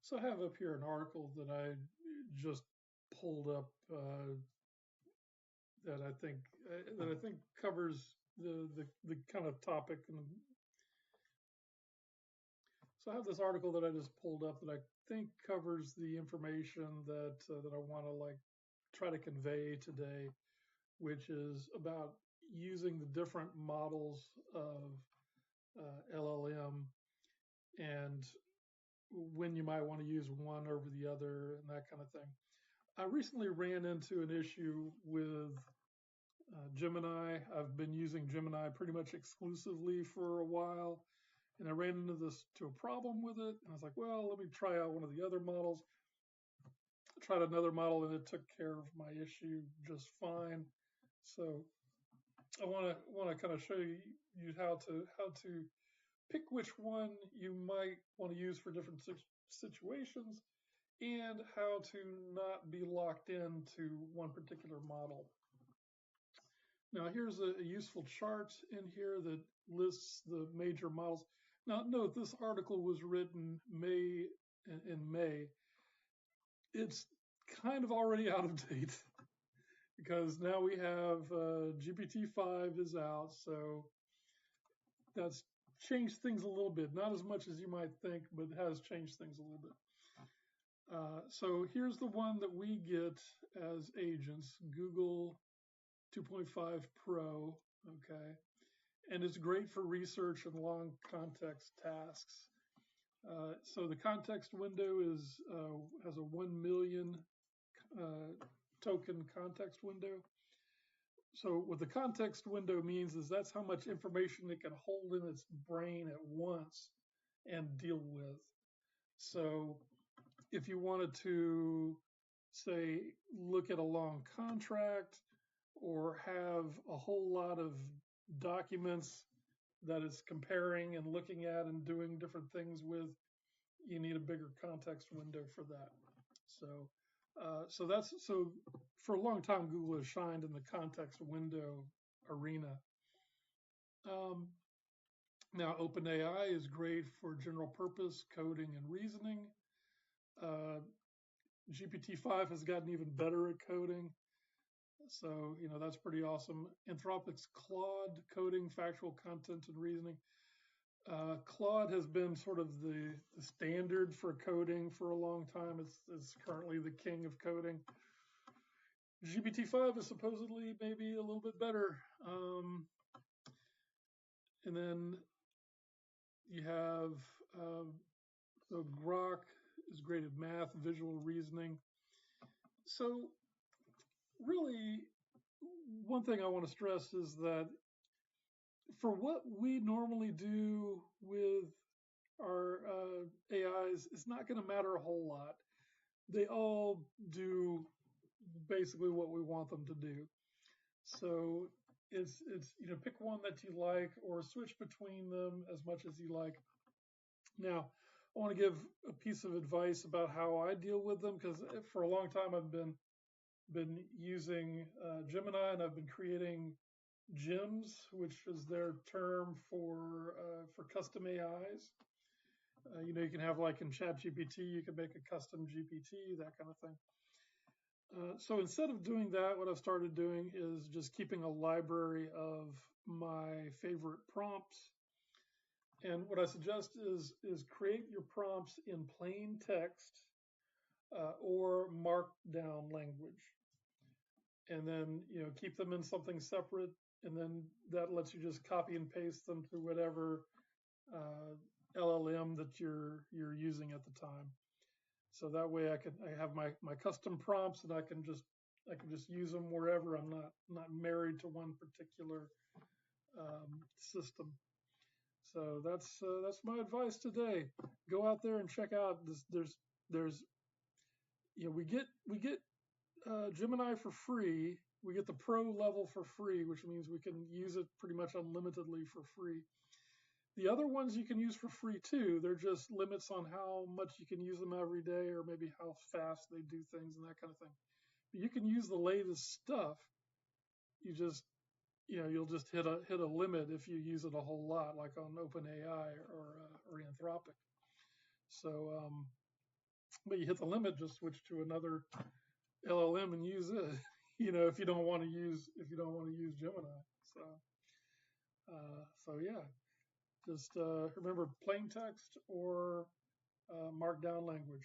So I have up here an article that I just pulled up that I think covers the kind of topic. And so I have this article that I just pulled up that I think covers the information that I want to like try to convey today, which is about using the different models of LLM and when you might want to use one over the other and that kind of thing. I recently ran into an issue with Gemini. I've been using Gemini pretty much exclusively for a while, and I ran into this to a problem with it. And I was like, well, let me try out one of the other models. I tried another model, and it took care of my issue just fine. So I want to kind of show you how to pick which one you might want to use for different situations and how to not be locked into one particular model. Now, here's a useful chart in here that lists the major models. Now, note this article was written in May. It's kind of already out of date because now we have GPT-5 is out, so that's changed things a little bit. Not as much as you might think, but it has changed things a little bit. So here's the one that we get as agents, Google 2.5 Pro, okay? And it's great for research and long context tasks. So the context window has a 1 million token context window. So what the context window means is that's how much information it can hold in its brain at once and deal with. So if you wanted to, say, look at a long contract or have a whole lot of documents that it's comparing and looking at and doing different things with, you need a bigger context window for that. So for a long time, Google has shined in the context window arena. Now, OpenAI is great for general purpose coding and reasoning. GPT-5 has gotten even better at coding. So, that's pretty awesome. Anthropic's Claude, coding, factual content, and reasoning. Claude has been sort of the standard for coding for a long time. It's currently the king of coding. GPT-5 is supposedly maybe a little bit better. And then you have so Grok is great at math, visual reasoning. So really, one thing I want to stress is that for what we normally do with our AIs, it's not going to matter a whole lot. They all do basically what we want them to do. So it's pick one that you like or switch between them as much as you like. Now, I want to give a piece of advice about how I deal with them, because for a long time I've been using Gemini, and I've been creating gems, which is their term for custom AIs. You can have, like in ChatGPT, you can make a custom GPT, that kind of thing. So instead of doing that, what I've started doing is just keeping a library of my favorite prompts. And what I suggest is create your prompts in plain text or markdown language, and then keep them in something separate, and then that lets you just copy and paste them to whatever LLM that you're using at the time. So that way I have my custom prompts, and I can just use them wherever. I'm not married to one particular system. So that's my advice today. Go out there and check out this. There's we get Gemini for free. We get the pro level for free, which means we can use it pretty much unlimitedly for free. The other ones you can use for free too. They're just limits on how much you can use them every day, or maybe how fast they do things and that kind of thing. But you can use the latest stuff. You just you'll just hit a limit if you use it a whole lot, like on OpenAI or Anthropic. So but you hit the limit, just switch to another LLM and use it. If you don't want to use Gemini. So yeah, just remember plain text or markdown language.